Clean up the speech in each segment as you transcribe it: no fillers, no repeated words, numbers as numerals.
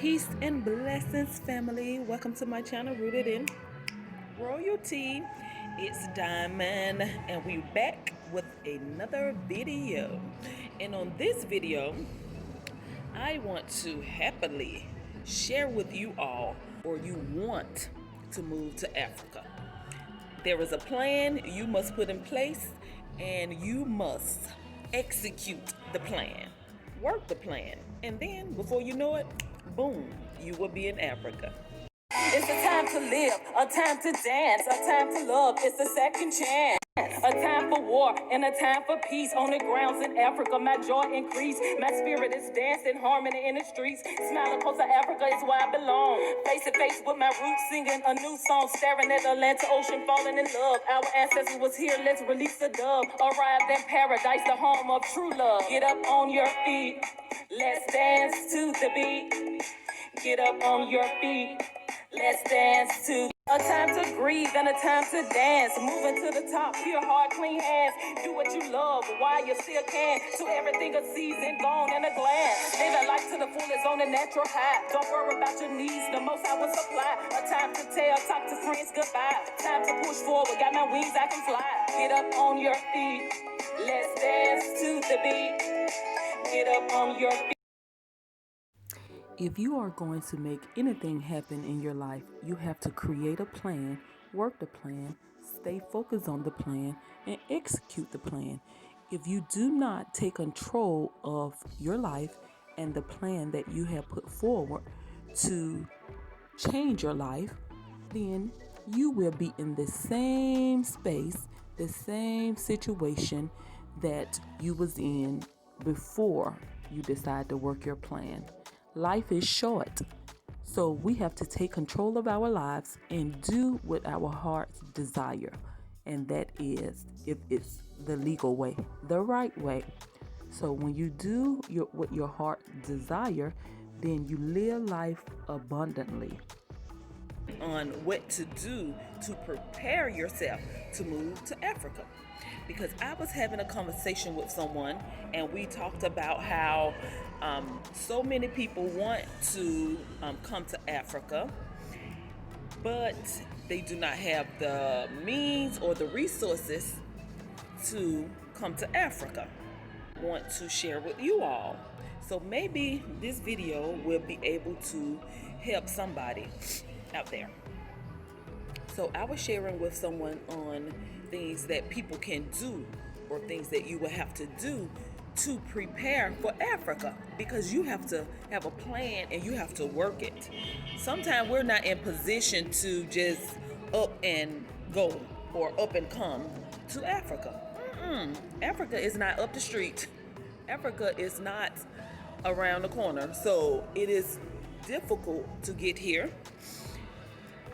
Peace and blessings, family. Welcome to my channel, Rooted in Royalty. It's Diamond, and we're back with another video. And on this video, I want to happily share with you all, or you want to move to Africa. There is a plan you must put in place, and you must execute the plan. Work the plan, and then before you know it, boom, you will be in Africa. It's a time to live, a time to dance, a time to love. It's a second chance. A time for war and a time for peace. On the grounds in Africa, my joy increase. My spirit is dancing harmony in the streets. Smiling close to Africa is where I belong. Face to face with my roots, singing a new song. Staring at the Atlantic Ocean, falling in love. Our ancestors was here, let's release the dove. Arrived in paradise, the home of true love. Get up on your feet, let's dance to the beat. Get up on your feet, let's dance to. A time to grieve and a time to dance. Moving to the top, pure heart, clean hands. Do what you love while you still can. To everything a season, gone in a glance. Living life to the fullest on a natural high. Don't worry about your needs, the most I will supply. A time to tell, talk to friends goodbye. Time to push forward, got my wings, I can fly. Get up on your feet, let's dance to the beat. Get up on your feet. If you are going to make anything happen in your life, you have to create a plan, work the plan, stay focused on the plan, and execute the plan. If you do not take control of your life and the plan that you have put forward to change your life, then you will be in the same space, the same situation that you was in before you decide to work your plan. Life is short, so we have to take control of our lives and do what our hearts desire. And that is, if it's the legal way, the right way. So when you do what your heart desire, then you live life abundantly. On what to do to prepare yourself to move to Africa. Because I was having a conversation with someone, and we talked about how so many people want to come to Africa, but they do not have the means or the resources to come to Africa. I want to share with you all. So maybe this video will be able to help somebody out there. So I was sharing with someone on things that people can do, or things that you will have to do to prepare for Africa, because you have to have a plan and you have to work it. Sometimes we're not in position to just up and go or up and come to Africa. Africa is not up the street. Africa is not around the corner. So it is difficult to get here.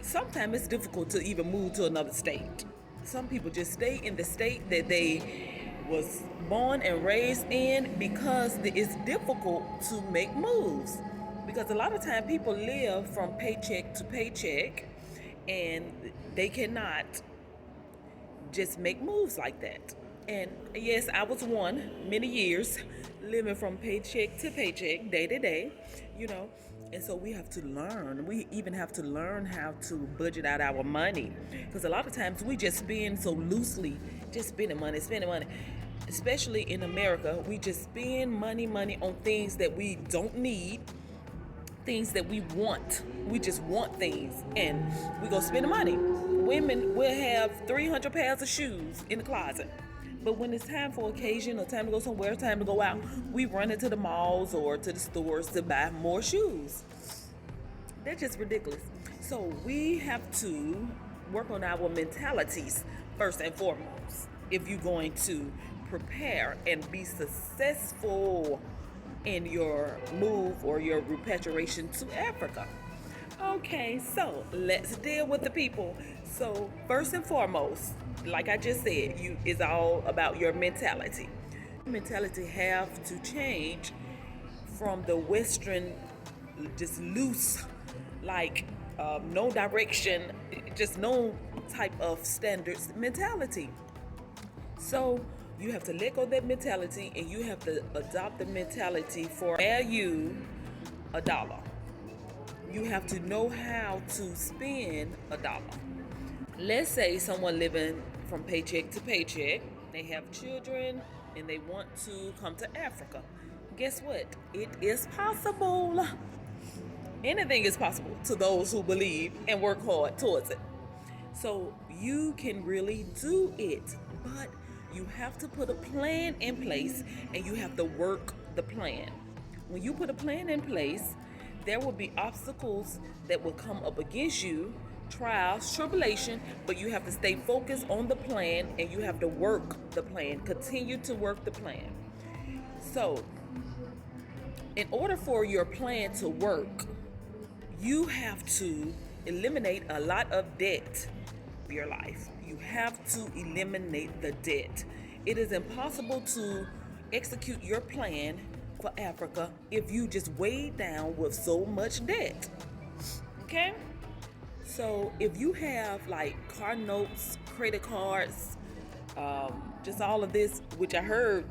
Sometimes it's difficult to even move to another state. Some people just stay in the state that they was born and raised in, because it's difficult to make moves. Because a lot of times people live from paycheck to paycheck, and they cannot just make moves like that. And yes, I was one many years living from paycheck to paycheck, day to day, And so we have to learn. We even have to learn how to budget out our money. Because a lot of times we just spend so loosely, just spending money. Especially in America, we just spend money on things that we don't need, things that we want. We just want things, and we go spend the money. Women will have 300 pairs of shoes in the closet. But when it's time for occasion, or time to go somewhere, time to go out, we run into the malls or to the stores to buy more shoes. That's just ridiculous. So we have to work on our mentalities first and foremost if you're going to prepare and be successful in your move or your repatriation to Africa. Okay, so let's deal with the people. So first and foremost, like I just said, it's all about your mentality. Mentality have to change from the Western, just loose, like no direction, just no type of standards mentality. So you have to let go of that mentality, and you have to adopt the mentality for value $1. you have to know how to spend a dollar. Let's say someone living from paycheck to paycheck, they have children and they want to come to Africa. Guess what? It is possible. Anything is possible to those who believe and work hard towards it. So you can really do it, but you have to put a plan in place and you have to work the plan. When you put a plan in place, there will be obstacles that will come up against you, trials, tribulation, but you have to stay focused on the plan and you have to work the plan. Continue to work the plan. So, in order for your plan to work, you have to eliminate a lot of debt in your life. You have to eliminate the debt. It is impossible to execute your plan for Africa if you just weighed down with so much debt. Okay? So if you have like car notes, credit cards, just all of this, which I heard,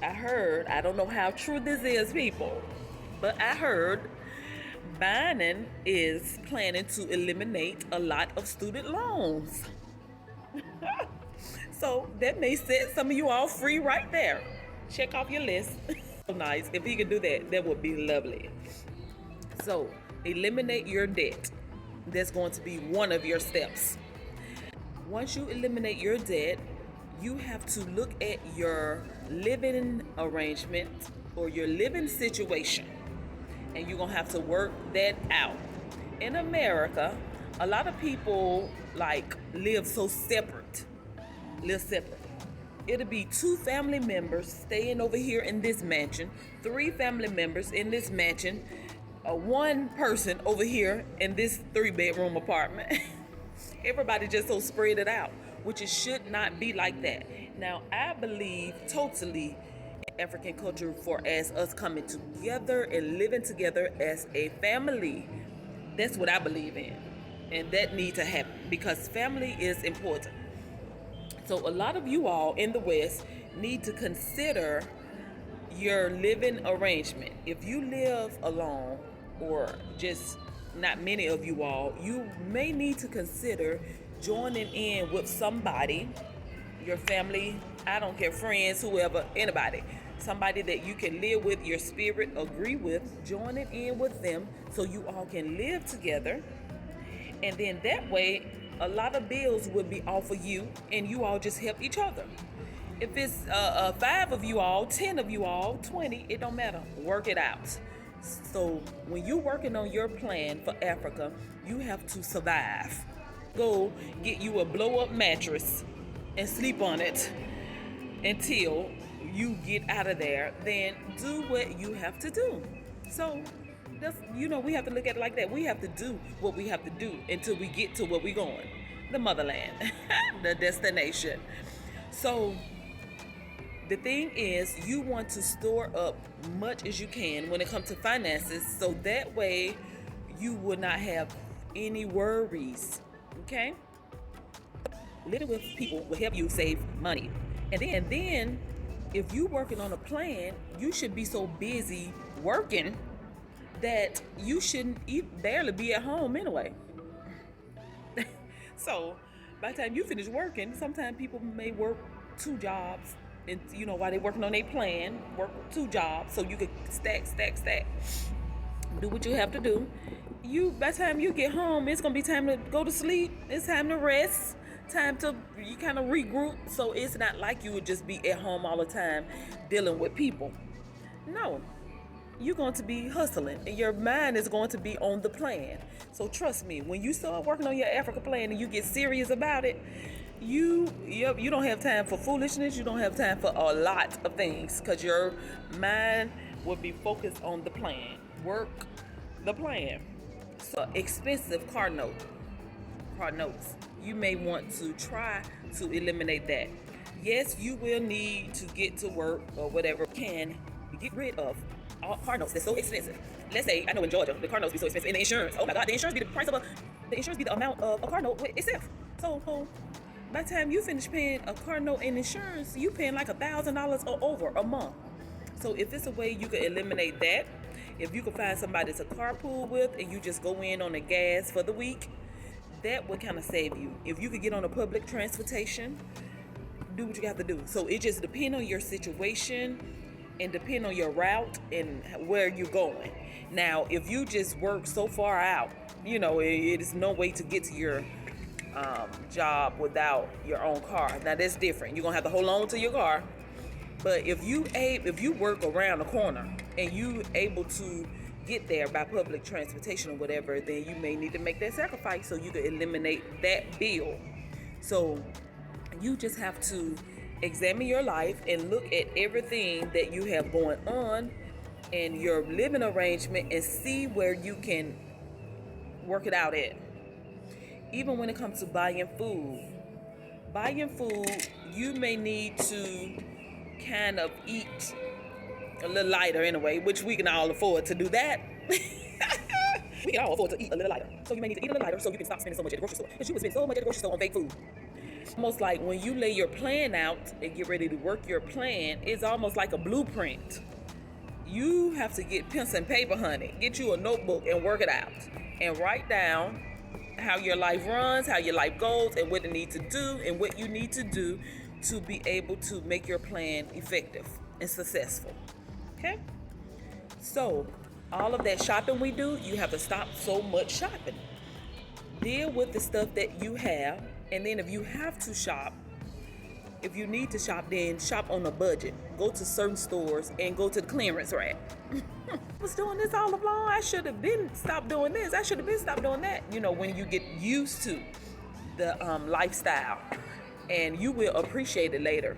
I don't know how true this is, people, but I heard Biden is planning to eliminate a lot of student loans. So that may set some of you all free right there. Check off your list. So nice. If he could do that, that would be lovely. So eliminate your debt. That's going to be one of your steps. Once you eliminate your debt, you have to look at your living arrangement or your living situation. And you're going to have to work that out. In America, a lot of people live separate. It'll be 2 family members staying over here in this mansion, 3 family members in this mansion, 1 person over here in this 3-bedroom apartment. Everybody just so spread it out, which it should not be like that. Now, I believe totally in African culture for as us coming together and living together as a family. That's what I believe in. And that needs to happen because family is important. So a lot of you all in the West need to consider your living arrangement. If you live alone, or just not many of you all, you may need to consider joining in with somebody, your family, I don't care, friends, whoever, anybody, somebody that you can live with, your spirit agree with, joining in with them so you all can live together. And then that way, a lot of bills will be off of you and you all just help each other. If it's 5 of you all, 10 of you all, 20, it don't matter. Work it out. So when you're working on your plan for Africa, you have to survive. Go get you a blow-up mattress and sleep on it until you get out of there. Then do what you have to do. So that's, we have to look at it like that. We have to do what we have to do until we get to where we're going. The motherland, the destination. So the thing is, you want to store up much as you can when it comes to finances, so that way you will not have any worries, okay? Living with people will help you save money. And then if you're working on a plan, you should be so busy working that you shouldn't barely be at home anyway. So by the time you finish working, sometimes people may work 2 jobs. And while they're working on their plan, work 2 jobs so you can stack. Do what you have to do. By the time you get home, it's gonna be time to go to sleep. It's time to rest. Time to you kind of regroup. So it's not like you would just be at home all the time dealing with people. No, you're going to be hustling, and your mind is going to be on the plan. So trust me, when you start working on your Africa plan and you get serious about it, you don't have time for foolishness. You don't have time for a lot of things because your mind will be focused on the plan. Work the plan. So expensive car notes. You may want to try to eliminate that. Yes, you will need to get to work or whatever. Can get rid of all car notes that's so expensive. Let's say, I know in Georgia the car notes be so expensive, and the insurance. Oh my God, the insurance be the amount of a car note itself. So by the time you finish paying a car note and insurance, you paying like $1,000 or over a month. So if it's a way you can eliminate that, If you can find somebody to carpool with and you just go in on the gas for the week, that would kind of save you. If you could get on a public transportation, do what you got to do. So it just depends on your situation and depend on your route and where you're going. Now, if you just work so far out, it is no way to get to your job without your own car. Now that's different. You're gonna have to hold on to your car. But if you work around the corner and you able to get there by public transportation or whatever, then you may need to make that sacrifice so you can eliminate that bill. So you just have to examine your life and look at everything that you have going on and your living arrangement and see where you can work it out at. Even when it comes to buying food, you may need to kind of eat a little lighter anyway, which we can all afford to do that. We can all afford to eat a little lighter. So you may need to eat a little lighter so you can stop spending so much at the grocery store. Because you would spend so much at the grocery store on fake food. Almost like when you lay your plan out and get ready to work your plan, it's almost like a blueprint. You have to get pencil and paper, honey. Get you a notebook and work it out. And write down how your life runs, how your life goes, and what it needs to do, and what you need to do to be able to make your plan effective and successful. Okay? So, all of that shopping we do, you have to stop so much shopping. Deal with the stuff that you have, and then if you have to shop, if you need to shop, then shop on a budget. Go to certain stores and go to the clearance rack. I was doing this all along. I should have been stopped doing this. I should have been stopped doing that. When you get used to the lifestyle, and you will appreciate it later.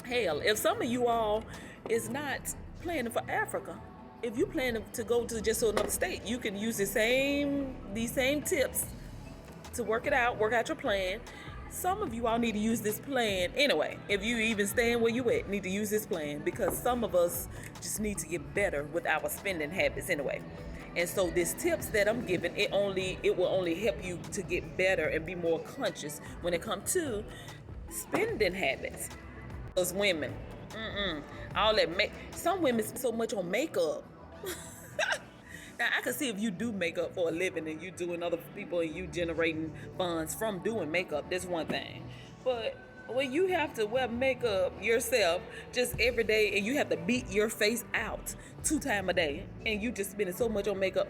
Hell, if some of you all is not planning for Africa, if you plan to go to just another state, you can use these same tips to work out your plan. Some of you all need to use this plan anyway. If you even staying where you at, need to use this plan, because some of us just need to get better with our spending habits anyway. And so these tips that I'm giving, it will only help you to get better and be more conscious when it comes to spending habits. Those women, all that some women spend so much on makeup. Now, I can see if you do makeup for a living and you doing other people and you generating funds from doing makeup, that's one thing. But when you have to wear makeup yourself just every day and you have to beat your face out 2 times a day and you just spending so much on makeup,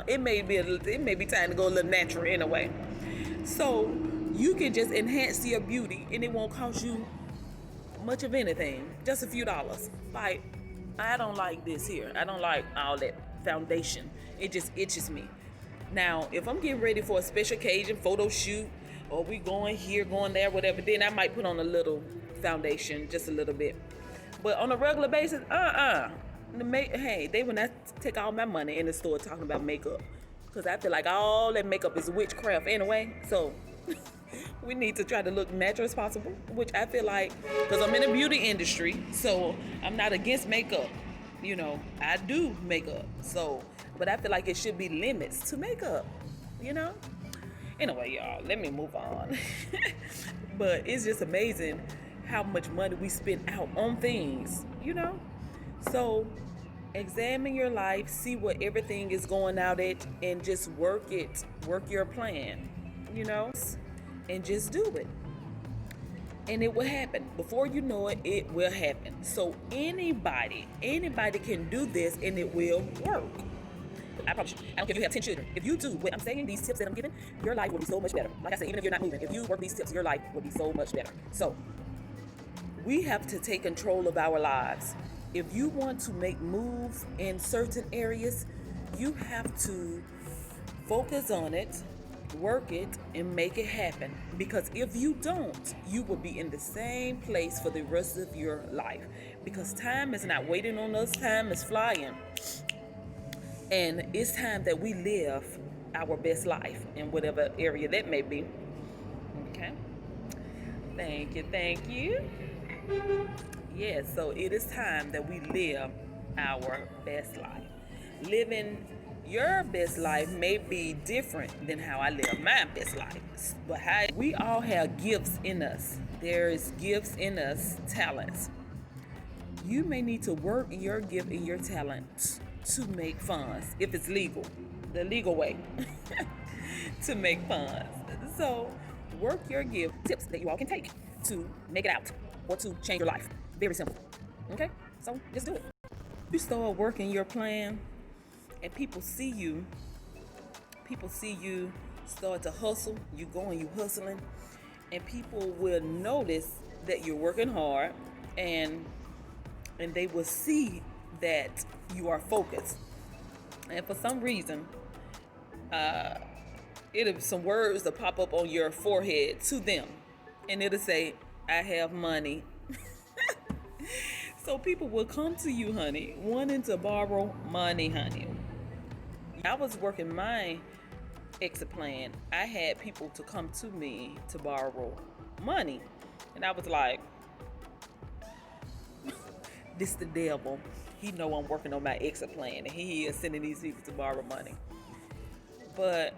it may be time to go a little natural anyway. So you can just enhance your beauty and it won't cost you much of anything, just a few dollars. Like, I don't like this here. I don't like all that foundation. It just itches me. Now, if I'm getting ready for a special occasion, photo shoot, or we going here, going there, whatever, then I might put on a little foundation, just a little bit. But on a regular basis, they will not take all my money in the store talking about makeup, because I feel like all that makeup is witchcraft anyway. So we need to try to look natural as possible, which I feel like, because I'm in the beauty industry, so I'm not against makeup. I do makeup, but I feel like it should be limits to makeup, Anyway, y'all, let me move on. But it's just amazing how much money we spend out on things, So examine your life, see what everything is going out at, and just work your plan, and just do it. And it will happen. Before you know it, it will happen. So anybody can do this and it will work. I promise you. I don't care if you have 10 children. If you do what I'm saying, these tips that I'm giving, your life will be so much better. Like I said, even if you're not moving, if you work these tips, your life will be so much better. So we have to take control of our lives. If you want to make moves in certain areas, you have to focus on it, work it, and make it happen. Because if you don't, you will be in the same place for the rest of your life. Because time is not waiting on us, time is flying. And it's time that we live our best life in whatever area that may be. Okay? Thank you. Yes, so it is time that we live our best life. Living your best life may be different than how I live my best life. But we all have gifts in us. There is gifts in us, talents. You may need to work your gift and your talent to make funds if it's legal, the legal way to make funds. So work your gift, tips that you all can take to make it out or to change your life. Very simple. Okay? So just do it. You start working your plan and people see you start to hustle, you going, you hustling, and people will notice that you're working hard and they will see that you are focused. And for some reason, it'll some words that pop up on your forehead to them, and it'll say, "I have money." So people will come to you, honey, wanting to borrow money, honey. I was working my exit plan. I had people to come to me to borrow money, and I was like, "This the devil. He know I'm working on my exit plan, and he is sending these people to borrow money." But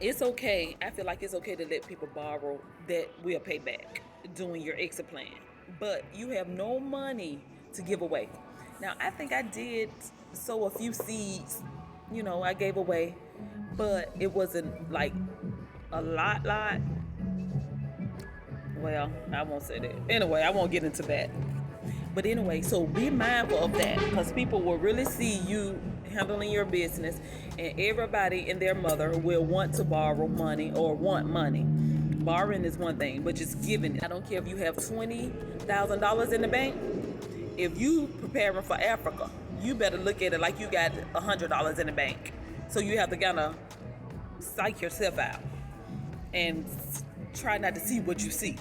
it's okay. I feel like it's okay to let people borrow that we'll pay back doing your exit plan. But you have no money to give away. Now, I think I did sow a few seeds, I gave away, but it wasn't like a lot. Well, I won't say that. Anyway, I won't get into that. But anyway, so be mindful of that, because people will really see you handling your business, and everybody and their mother will want to borrow money or want money. Borrowing is one thing, but just giving. I don't care if you have $20,000 in the bank. If you preparing for Africa, you better look at it like you got $100 in the bank. So you have to kind of psych yourself out and try not to see what you see.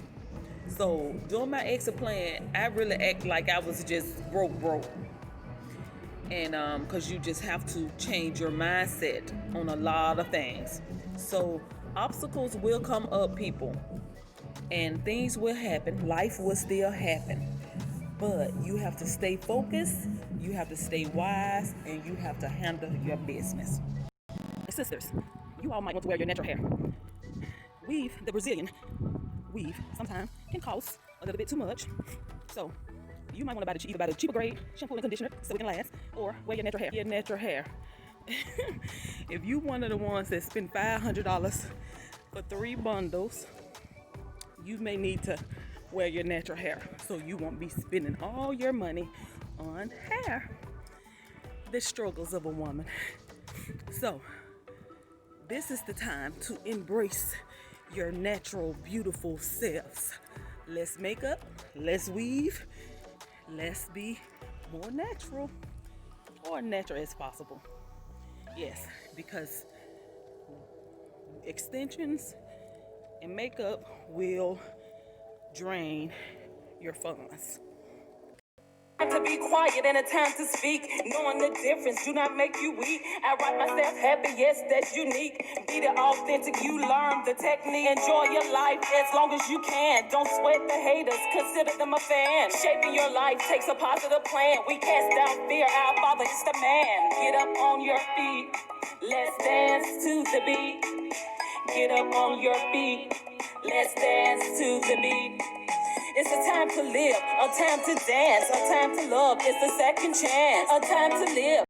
So during my exit plan, I really act like I was just broke. And because you just have to change your mindset on a lot of things. So obstacles will come up, people, and things will happen. Life will still happen. But you have to stay focused, you have to stay wise, and you have to handle your business. Sisters, you all might want to wear your natural hair. Weave, the Brazilian weave, sometimes can cost a little bit too much. So you might want to either buy the cheaper grade shampoo and conditioner so it can last, or wear your natural hair. Your natural hair. If you one of the ones that spend $500 for 3 bundles, you may need to wear your natural hair so you won't be spending all your money on hair. The struggles of a woman. So this is the time to embrace your natural, beautiful selves. Let's make up, let's weave, let's be more natural, or natural as possible. Yes, because extensions and makeup will drain your funds. To be quiet and a time to speak, knowing the difference do not make you weak. I write myself happy, yes, that's unique. Be the authentic, you learn the technique. Enjoy your life as long as you can. Don't sweat the haters, consider them a fan. Shaping your life takes a positive plan. We cast down fear, our Father is the man. Get up on your feet, let's dance to the beat. Get up on your feet, let's dance to the beat. It's a time to live, a time to dance, a time to love. It's a second chance, a time to live,